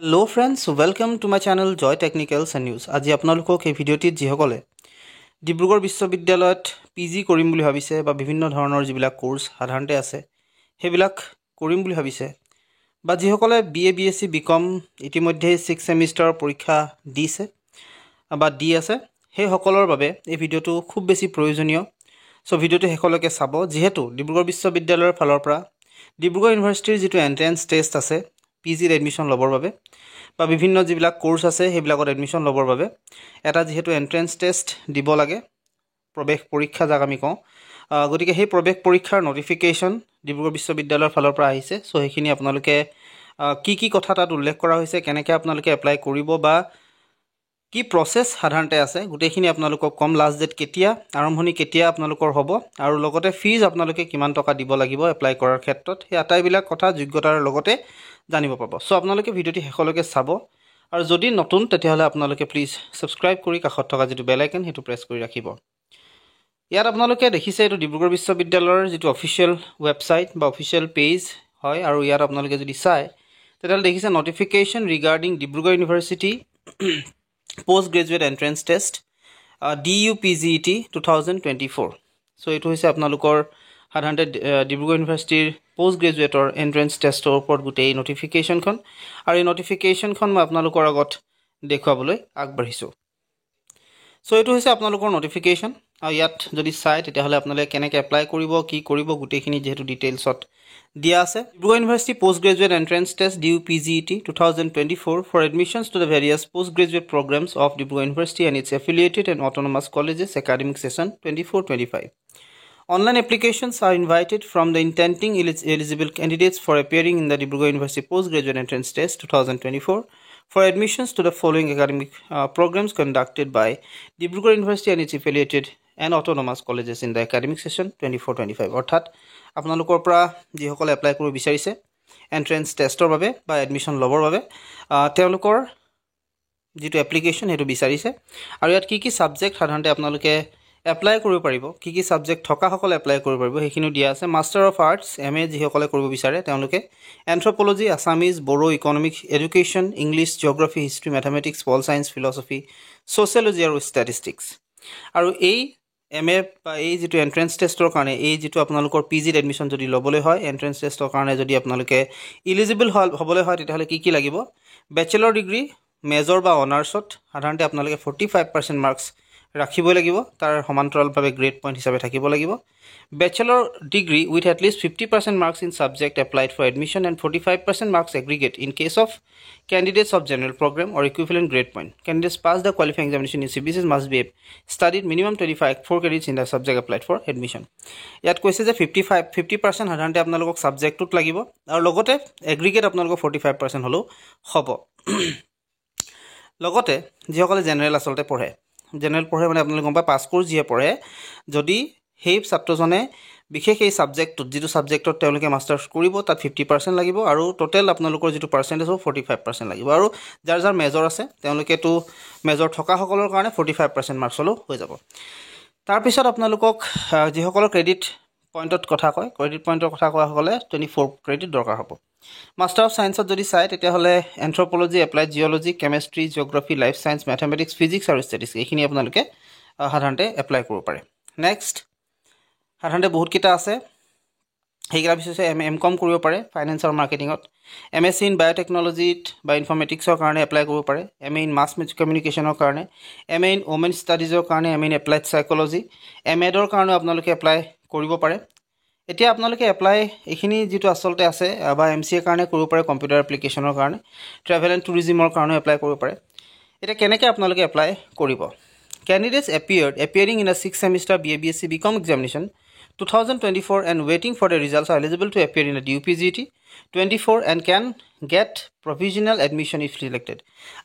Hello friends, welcome to my channel Joy Technicals and News. আজি আপোনালোকক এই ভিডিঅ'টিত যিসকলে ডিব্ৰুগড় বিশ্ববিদ্যালয়ত পিজি কৰিম বুলি ভাবিছে বা বিভিন্ন ধৰণৰ যিবিলাক কোৰ্স সাধাৰণতে আছে সেইবিলাক কৰিম বুলি ভাবিছে বা যিসকলে বিএ বিএসসি বিকম ইতিমধ্যে 6 সেমিষ্টাৰৰ পৰীক্ষা দিছে বা দি আছে সেই সকলৰ বাবে এই ভিডিঅ'টো খুব বেছি প্ৰয়োজনীয়। সো ভিডিঅ'টো শেষলৈকে চাব যেহেতু ডিব্ৰুগড় বিশ্ববিদ্যালয়ৰ ফালৰ পৰা ডিব্ৰুগড় ইউনিভাৰ্চিটিৰ যিটো এন্ট্ৰেন্স টেষ্ট আছে পিজিৰ এডমিশন লবৰ বাবে বা বিভিন্ন যিবিলাক কোৰ্স আছে সেইবিলাকত এডমিশন লবৰ বাবে এটা যেহেতু এন্ট্ৰেন্স টেষ্ট দিব লাগে প্ৰৱেশ পৰীক্ষা যাক আমি কওঁ গতিকে সেই প্ৰৱেশ পৰীক্ষাৰ নটিফিকেশন ডিব্ৰুগড় বিশ্ববিদ্যালয়ৰ ফালৰ পৰা আহিছে। সো সেইখিনি আপোনালোকে কি কথা তাত উল্লেখ কৰা হৈছে কেনেকৈ আপোনালোকে এপ্লাই কৰিব বা কি প্ৰসেস সাধাৰণতে আছে গোটেইখিনি আপোনালোকক কম। লাষ্ট ডেট কেতিয়া আৰম্ভণি কেতিয়া আপোনালোকৰ হ'ব আৰু লগতে ফিজ আপোনালোকে কিমান টকা দিব লাগিব এপ্লাই কৰাৰ ক্ষেত্ৰত সেই আটাইবিলাক কথা যোগ্যতাৰ লগতে জানিব পাব। সো আপোনালোকে ভিডিঅ'টি শেষলৈকে চাব আৰু যদি নতুন তেতিয়াহলে আপোনালোকে প্লিজ সাবস্ক্ৰাইব কৰি কাষত থকা যেটো বেল আইকন হেতু প্ৰেছ কৰি ৰাখিব। ইয়াত আপোনালোকে দেখিছে এটো ডিব্ৰুগড় বিশ্ববিদ্যালয়ৰ যেটো অফিচিয়েল ওয়েবসাইট বা অফিচিয়েল পেজ হয় আৰু ইয়াত আপোনালোকে যদি চাই তেতিয়াহলে দেখিছে notification regarding Dibrugarh university post graduate entrance test DUPGET 2024। So এটো হৈছে আপোনালোকৰ সাধাৰণতে ডিব্ৰুগড় ইউনিভাৰ্চিটিৰ পোষ্ট গ্ৰেজুৱেটৰ এন্ট্ৰেন্স টেষ্টৰ ওপৰত গোটেই নটিফিকেশনখন আৰু এই নটিফিকেশনখন মই আপোনালোকৰ আগত দেখুৱাবলৈ আগবাঢ়িছো। সো এটো হৈছে আপোনালোকৰ নটিফিকেশন আৰু ইয়াত যদি চাই তেতিয়াহলে আপোনালোকে কেনেকৈ এপ্লাই কৰিব কি কৰিব গোটেইখিনি যেহেতু ডিটেইলছত দিয়া আছে। Dibrugarh university post graduate entrance test DUPGET 2024 for admissions to the various postgraduate programs of Dibrugarh University and its affiliated and autonomous colleges academic session 24-25. Online applications are invited from the intending eligible candidates for appearing in the Dibrugarh University Postgraduate Entrance Test 2024 for admissions to the following academic programs conducted by Dibrugarh University and its affiliated and autonomous colleges in the academic session 24-25. অৰ্থাৎ আপোনালোকৰ পৰা যিসকলে apply কৰিব বিচাৰিছে entrance টেষ্টৰ বাবে বা admission লবৰ বাবে তেওঁলোকৰ যেটো এপ্লিকেশন হেতু বিচাৰিছে আৰু ইয়াত কি সাবজেক্ট সাধাৰণতে আপোনালোকে এপ্লাই কৰিব পাৰিব কি সাবজেক্ট থকা সকলে এপ্লাই কৰিব পাৰিব সেইখিনি দিয়া আছে। মাষ্টাৰ অফ আৰ্টছ MA যিসকলে কৰিব বিচাৰে তেওঁলোকে anthropology Assamese Bodo economics education English geography history mathematics pol science philosophy sociology আৰু ষ্টেটিষ্টিক্স আৰু এই MA বা এই যেটো এন্ট্ৰেন্স টেষ্টৰ কাৰণে এই যেটো আপোনালোকৰ পিজি এডমিশন যদি লবলৈ হয় এন্ট্ৰেন্স টেষ্টৰ কাৰণে যদি আপোনালোকে এলিজিবল হ'বলৈ হয় তেতিয়াহলে কি লাগিব ব্যাচেলৰ ডিগ্ৰী মেজৰ বা অনাৰ্সত সাধাৰণতে আপোনালোকে 45% মাৰ্কস ৰাখিব লাগিব তাৰ সমান্তৰালভাৱে গ্ৰেড পইণ্ট হিচাপে থাকিব লাগিব। ব্যাচেলৰ degree with at least 50% marks in subject applied for admission and 45% marks aggregate in case of candidates of general program or equivalent grade point. Candidates pass the qualifying examination in CBCS must be studied minimum 4 credits in the subject applied for admission. ইয়াত কৈছে যে 50% সাধাৰণতে আপোনালোকক সাবজেক্টত লাগিব আৰু লগতে aggregate আপোনালোকক 45% হলো হ'ব। লগতে যিসকলে জেনাৰেল আসলতে পঢ়ে জেনাৰেল পঢ়ে মানে আপোনালোকে গম পায় পাস কোৰ্স যিয়ে পঢ়ে যদি সেই ছাত্ৰজনে বিশেষ এই সাবজেক্টত যেটো সাবজেক্টত তেওঁলোকে মাস্টাৰ্স কৰিব তাত 50% লাগিব আৰু টোটাল আপোনালোকৰ যেটো পাৰ্সেন্টেজ হ'ব 45% লাগিব আৰু যাৰ মেজৰ আছে তেওঁলোকে তো মেজৰ থকা সকলৰ কাৰণে 45% মাৰ্কস হলো হৈ যাব। তাৰ পিছত আপোনালোকক যিসকলৰ ক্ৰেডিট পইণ্টত কথা কয় ক্ৰেডিট পইণ্টৰ কথা কোৱা হলে 24 ক্ৰেডিট দৰকাৰ হ'ব। মাস্টাৰ অফ সায়েন্সত যদি চাই তেতিয়াহলে anthropology applied geology chemistry geography life science mathematics physics আৰু ষ্টেটিষ্টিক্স এইখিনি আপোনালোকে সাধাৰণতে এপ্লাই কৰিব পাৰে। নেক্সট সাধাৰণতে বহুত কিটা আছে সেইকেইটা বিশেষকৈ MCom কৰিব পাৰে ফাইনেন্স আৰু মাৰ্কেটিংত MSc ইন বায়োটেকনলজিত বা ইনফৰমেটিক্সৰ কাৰণে এপ্লাই কৰিব পাৰে MA ইন মাছ কমিউনিকেশ্যনৰ কাৰণে MA ইন ওমেন ষ্টাডিজৰ কাৰণে MA ইন এপ্লাইড সাইকোলজি MAdৰ কাৰণে আপোনালোকে এপ্লাই কৰিব পাৰে। এতিয়া আপোনালোকে এপ্লাই এইখিনি যেটো আসলতে আছে বা MCA কাৰণে কৰিব পাৰে কম্পিউটাৰ এপ্লিকেশনৰ কাৰণে ট্ৰেভেল এণ্ড টুৰিজমৰ কাৰণে এপ্লাই কৰিব পাৰে। এটা কেনেকৈ আপোনালোকে এপ্লাই কৰিব Candidates appearing in a 6th semester BA BSc BCom examination 2024 and waiting for the results are eligible to appear in the DUPGET 24 and can get provisional admission if selected.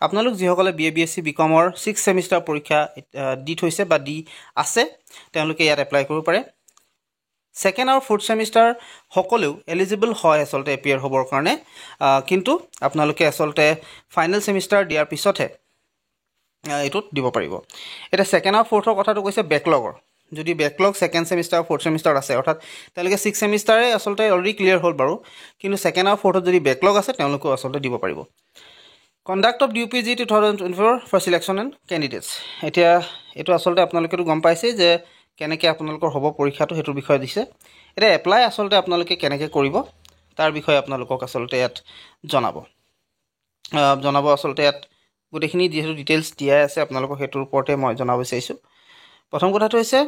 আপোনালোক যিসকলে BA BSc BCom ৰ 6th semester পৰীক্ষা দি থৈছে বা দি আছে তেওঁলোকে ইয়াত apply কৰিব পাৰে। সেকেন্ড আৰু ফোৰ্থ সেমিষ্টাৰ সকলেও এলিজিবল হয় আসলতে এপিয়াৰ হ'বৰ কাৰণে কিন্তু আপোনালোকে আসলতে ফাইনাল সেমিষ্টাৰ দিয়াৰ পিছতহে এটোত দিব পাৰিব। এটা সেকেন্ড আৰু ফোৰ্থৰ কথাটো কৈছে ব্যাকলগৰ যদি backlog second semester fourth semester আছে অৰ্থাৎ তেওঁলোকে 6 সেমিষ্টাৰে আসলতে অলৰেডি ক্লিয়াৰ হ'ল বাৰু কিন্তু সেকেন্ড আৰু ফোৰ্থত যদি ব্যাকলগ আছে তেওঁলোকে আসলতে দিব পাৰিব। Conduct of DUPG 2024 for selection and candidates এতিয়া এইটো আচলতে আপোনালোকেতো গম পাইছেই যে কেনেকৈ আপোনালোকৰ হ'ব পৰীক্ষাটো সেইটোৰ বিষয়ে দিছে এতিয়া এপ্লাই আচলতে আপোনালোকে কেনেকৈ কৰিব তাৰ বিষয়ে আপোনালোকক আচলতে ইয়াত জনাব আচলতে ইয়াত গোটেইখিনি যিহেতু ডিটেইলছ দিয়াই আছে আপোনালোকক সেইটোৰ ওপৰতে মই জনাব বিচাৰিছোঁ প্ৰথম কথাটো হৈছে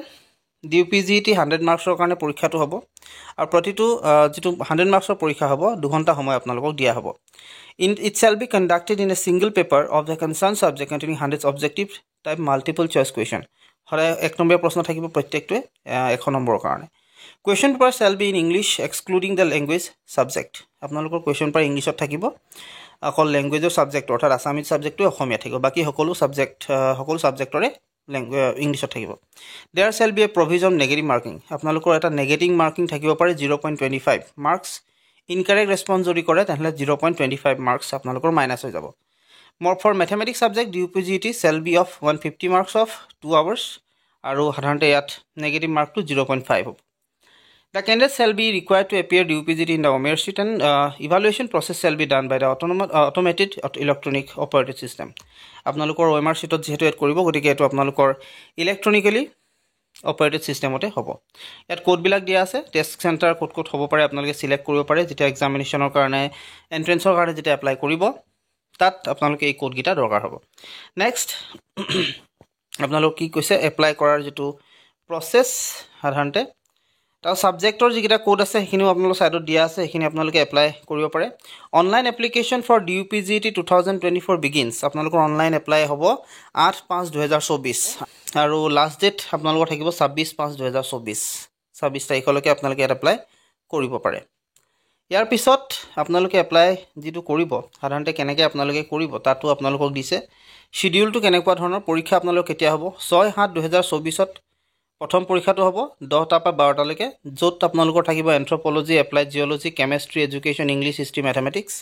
DUPG 100 মাৰ্কছৰ কাৰণে পৰীক্ষাটো হ'ব আৰু প্ৰতিটো যিটো 100 মাৰ্কছৰ পৰীক্ষা হ'ব 2 ঘণ্টা সময় আপোনালোকক দিয়া হ'ব It shall be conducted in a single paper of the concerned subject containing 100 objective type multiple choice question হৰে এক নম্বৰ প্ৰশ্ন থাকিব প্ৰত্যেকটোৱে 1 নম্বৰৰ কাৰণে question paper shall be in English excluding the language subject আপোনালোকৰ question paper ইংলিশত থাকিব অকল ল্যাঙ্গুৱেজৰ subject অৰ্থাৎ Assamese সাবজেক্টটো অসমীয়া থাকিব বাকি সকলো সাবজেক্টৰে ইংলিশত থাকিব there shall be a provision negative marking আপোনালোকৰ এটা নেগেটিভ মাৰ্কিং থাকিব পাৰে 0.25 মাৰ্কস ইনকাৰেক্ট ৰেসপন্স যদি কৰে তাহলে 0.25 মাৰ্কস আপোনালোকৰ মাইনাস হৈ যাব more for mathematics subject DUPG shall be of 150 marks of 2 hours আৰু সাধাৰণতে ইয়াত নেগেটিভ মাৰ্কটো 0.5 হ'ব The candidate shall be required to appear DUPG in the OMR sheet and evaluation process shall be done by the automated electronic operating system. আপোনালোকৰ OMR sheetত যেহেতু add কৰিব গতিকে এটো আপোনালোকৰ ইলেক্ট্ৰনিক্যালি অপাৰেটেড সিস্টেমতে হ'ব ইয়াত কোড বিলাক দিয়া আছে টেস্ট সেন্টাৰ কোড হ'ব পাৰে আপোনালোকে সিলেক্ট কৰিব পাৰে যেটা এক্সামিনেশনৰ কাৰণে এন্ট্ৰেন্সৰ কাৰণে যেটা এপ্লাই কৰিব তাত আপোনালোকে এই কোড গিটা দৰকাৰ হ'ব নেক্সট আপোনালোক কি কৈছে এপ্লাই কৰাৰ যেটো প্ৰসেস সাধাৰণতে তা সাবজেক্টৰ যিটা কোড আছে সেইখিনিও আপোনালোকৰ সাইডত দিয়া আছে সেইখিনি আপোনালোকে এপ্লাই কৰিব পাৰে online application for DUPG 2024 begins আপোনালোকৰ অনলাইন এপ্লাই হ'ব 8/5/2024 আৰু লাষ্ট ডেট আপোনালোকৰ থাকিব 26/5/2024 26 তাৰিখলৈকে আপোনালোকে এপ্লাই কৰিব পাৰে ইয়াৰ পিছত আপোনালোকে এপ্লাই যেটো কৰিব সাধাৰণতে কেনেকৈ আপোনালোকে কৰিব তাতো আপোনালোকক দিছে শিডিউলটো কেনেকুৱা ধৰণৰ পৰীক্ষা আপোনালোক কেতিয়া হ'ব 6/7/2024 প্ৰথম পৰীক্ষাটো হ'ব 10 টা পৰা 12 টা লৈকে য'ত আপোনালোকৰ থাকিব anthropology applied geology chemistry education English history mathematics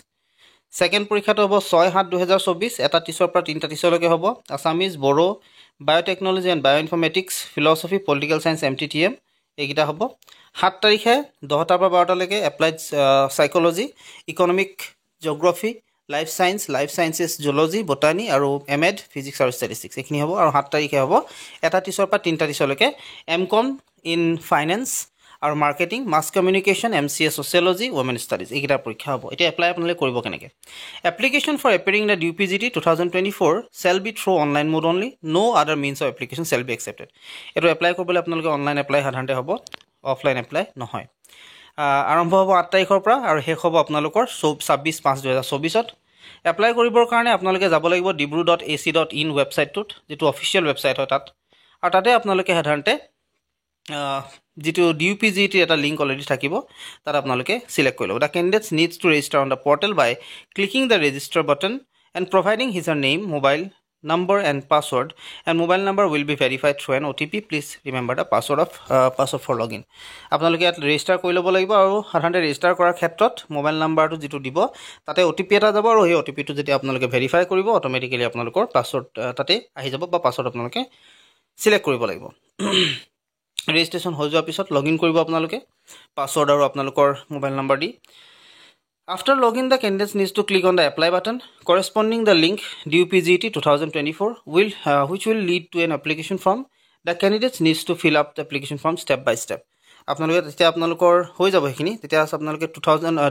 second পৰীক্ষাটো হ'ব 6/7/2024 এটা 30 পৰা 3টা 30 লৈকে হ'ব Assamese Bodo biotechnology and bioinformatics philosophy political science MTTM এইগিটা হ'ব 7 তাৰিখে 10 টা পৰা 12 টা লৈকে applied psychology economic geography life sciences zoology বটানি আৰু এমএড ফিজিক্স আৰু ষ্টেটিষ্টিক্স এইখিনি হ'ব আৰু 7 তাৰিখে হ'ব এটা 30 পৰা 3টা 30 লৈকে এমকম ইন ফাইনান্স আৰু marketing mass communication MCA sociology women studies এইগিটা পৰীক্ষা হ'ব এটা এপ্লাই আপোনালোকে কৰিব কেনেকৈ application for appearing in the DUPG 2024 shall be through online mode only no other means of application shall be accepted এটো apply কৰিবলৈ আপোনালোকে অনলাইন এপ্লাই সাধাৰণতে হ'ব অফলাইন এপ্লাই নহয় আৰম্ভ হ'ব 8 তাৰিখৰ পৰা আৰু শেষ হ'ব আপোনালোকৰ 26/5/2024 এপ্লাই কৰিবৰ কাৰণে আপোনালোকে যাব লাগিব dibru.ac.in ৱেবছাইটটোত যেটো অফিচিয়েল ৱেবছাইট হয় তাত আৰু তাতে আপোনালোকে সাধাৰণতে যেটো DUPG এটা লিংক অলৰেডি থাকিব তাত আপোনালোকে সিলেক্ট কৰি ল'ব the candidates needs to register on the portal by clicking the register button and providing his or name mobile number and password and mobile number will be verified through an OTP please remember the password for login আপোনালোকে ইয়াত register কৰি ল'ব লাগিব আৰু সাধাৰণতে register কৰাৰ ক্ষেত্ৰত mobile নাম্বাৰটো যেটো দিব তাতে OTP এটা যাব আৰু এই OTP টো যেতিয়া আপোনালোকে ভেৰিফাই কৰিব অটোমেটিক্যালি আপোনালোকৰ পাছৱৰ্ড তাতে আহি যাব বা পাছৱৰ্ড আপোনালোকে সিলেক্ট কৰিব লাগিব ৰেজিষ্ট্ৰেচন হৈ যোৱাৰ পিছত লগইন কৰিব আপোনালোকে পাছৱৰ্ড আৰু আপোনালোকৰ mobile number the After login, the candidates needs to click on the apply button corresponding the link DUPG 2024 which will lead to an application form. The candidates needs to fill up the application form step by step. আপোনালোকে তেতিয়া আপোনালোকৰ হৈ যাব হেখিনি তেতিয়া আপোনালোকে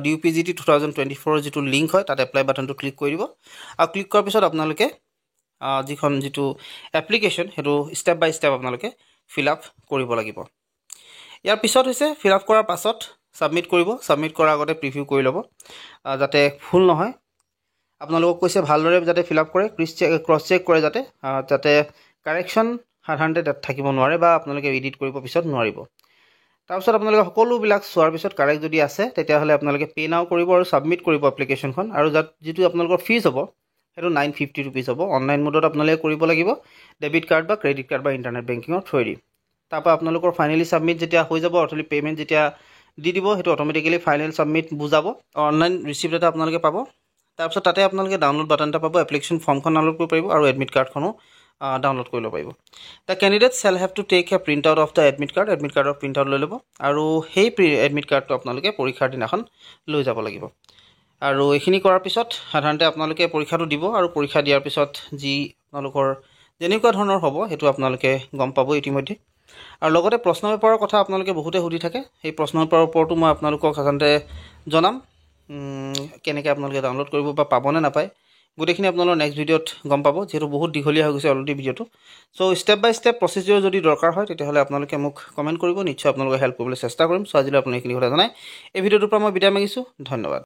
DUPG 2024 যেটো link হয় তাত এপ্লাই বাটনটো ক্লিক কৰি দিব আৰু ক্লিক কৰাৰ পিছত আপোনালোকে যিখন যেটো এপ্লিকেশন হেটো স্টেপ বাই স্টেপ আপোনালোকে fill up কৰিব লাগিব ইয়াৰ পিছত হৈছে fill up কৰাৰ পাছত সাবমিট কৰিব সাবমিট কৰাৰ আগতে প্ৰিভিউ কৰি ল'ব যাতে ফুল নহয় আপোনালোকক কৈছে ভালদৰে যাতে ফিল আপ কৰে ক্ৰস চেক কৰে যাতে কাৰেকচন সাধাৰণতে থাকিব নোৱাৰে বা আপোনালোকে এডিট কৰিব পিছত নোৱাৰিব তাৰপিছত আপোনালোকে সকলো বিলাক চোৱাৰ পিছত কাৰেক্ট যদি আছে তেতিয়া হলে আপোনালোকে পে নাও কৰিব আৰু সাবমিট কৰিব এপ্লিকেশনখন আৰু যেটো আপোনালোকৰ ফিজ হ'ব হেটো 950 रुपीस হ'ব অনলাইন মোডত আপোনালোকে কৰিব লাগিব ডেবিট কাৰ্ড বা ক্ৰেডিট কাৰ্ড বা ইন্টাৰনেট বেংকিংৰ থ্ৰুদি তাৰপা আপোনালোকৰ ফাইনালি সাবমিট যেতিয়া হৈ যাব অথলি পেমেন্ট যেতিয়া দি দিব হেটো অটোমেটিক্যালি ফাইনাল সাবমিট বুজাব অনলাইন ৰিসিপ্ট এটা আপোনালোকে পাব তাৰপিছত তাতে আপোনালোকে ডাউনলোড বাটনটা পাব এপ্লিকেশন ফৰ্মখন ডাউনলোড কৰিব পাৰিব আৰু এডমিট কাৰ্ডখনো ডাউনলোড কৰি ল'ব পাৰিব The candidates shall have to take a print out of the admit card of print out লৈ ল'ব আৰু সেই এডমিট কাৰ্ডটো আপোনালোকে পৰীক্ষাৰ দিনাখন লৈ যাব লাগিব আৰু এইখিনি কৰাৰ পিছত সাধাৰণতে আপোনালোকে পৰীক্ষাটো দিব আৰু পৰীক্ষা দিয়াৰ পিছত যি আপোনালোকৰ যেনেকুৱা ধৰণৰ হ'ব সেইটো আপোনালোকে গম পাব ইতিমধ্যে। আৰু লগতে প্ৰশ্ন পেপাৰৰ কথা আপোনালোকে বহুতে সুধি থাকে, সেই প্ৰশ্ন পেপাৰৰ ওপৰতো মই আপোনালোকক সাধাৰণতে জনাম কেনেকৈ আপোনালোকে ডাউনলোড কৰিব বা পাবনে নাপায়। গোটেইখিনি আপোনালোকৰ নেক্সট ভিডিঅ'ত গম পাব, যিহেতু বহুত দীঘলীয়া হৈ গৈছে অলৰেডি ভিডিঅ'টো। চ' ষ্টেপ বাই ষ্টেপ প্ৰচিডিঅ'ৰ যদি দৰকাৰ হয় তেতিয়াহ'লে আপোনালোকে মোক কমেণ্ট কৰিব, নিশ্চয় আপোনালোকে হেল্প কৰিবলৈ চেষ্টা কৰিম। চ' আজিলৈ আপোনালোকে এইখিনি কথা জনাই এই ভিডিঅ'টোৰ পৰা মই বিদায় মাগিছোঁ। ধন্যবাদ।